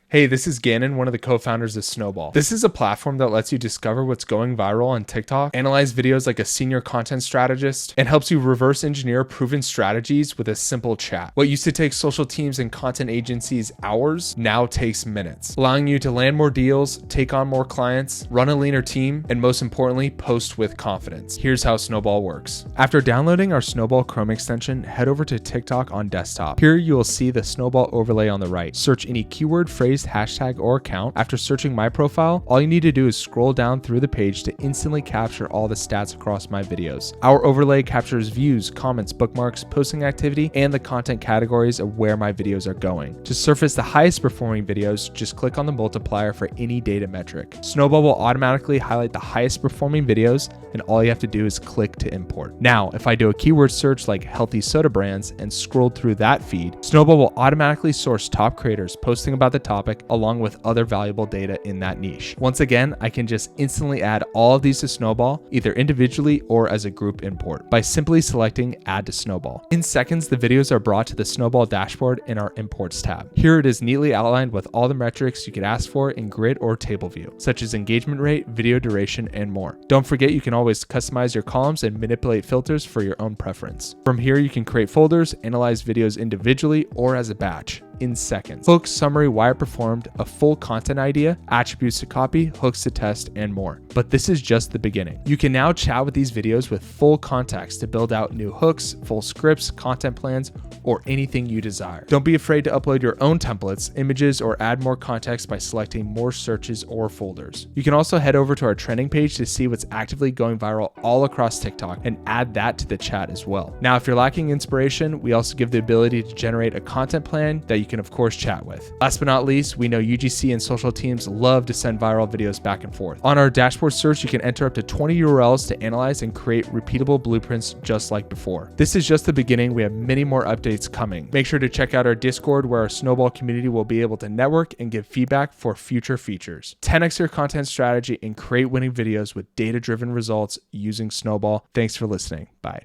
Hey, this is Gannon, one of the co-founders of Snowball. This is a platform that lets you discover what's going viral on TikTok, analyze videos like a senior content strategist, and helps you reverse engineer proven strategies with a simple chat. What used to take social teams and content agencies hours now takes minutes, allowing you to land more deals, take on more clients, run a leaner team, and most importantly, post with confidence. Here's how Snowball works. After downloading our Snowball Chrome extension, head over to TikTok on desktop. Here you will see the Snowball overlay on the right. Search any keyword, phrase, hashtag, or account. After searching my profile, all you need to do is scroll down through the page to instantly capture all the stats across my videos. Our overlay captures views, comments, bookmarks, posting activity, and the content categories of where my videos are going. To surface the highest performing videos, just click on the multiplier for any data metric. Snowball will automatically highlight the highest performing videos, and all you have to do is click to import. Now, if I do a keyword search like healthy soda brands and scroll through that feed, Snowball will automatically source top creators posting about the topic along with other valuable data in that niche. Once again, I can just instantly add all of these to Snowball, either individually or as a group import, by simply selecting Add to Snowball. In seconds, the videos are brought to the Snowball dashboard in our Imports tab. Here it is neatly outlined with all the metrics you could ask for in grid or table view, such as engagement rate, video duration, and more. Don't forget you can always customize your columns and manipulate filters for your own preference. From here, you can create folders, analyze videos individually or as a batch in seconds. Hook, summary, why it performed, a full content idea, attributes to copy, hooks to test, and more. But this is just the beginning. You can now chat with these videos with full context to build out new hooks, full scripts, content plans, or anything you desire. Don't be afraid to upload your own templates, images, or add more context by selecting more searches or folders. You can also head over to our trending page to see what's actively going viral all across TikTok and add that to the chat as well. Now, if you're lacking inspiration, we also give the ability to generate a content plan that you can of course chat with. Last but not least, we know UGC and social teams love to send viral videos back and forth. On our dashboard search, you can enter up to 20 URLs to analyze and create repeatable blueprints just like before. This is just the beginning. We have many more updates coming. Make sure to check out our Discord where our Snowball community will be able to network and give feedback for future features. 10x your content strategy and create winning videos with data-driven results using Snowball. Thanks for listening. Bye.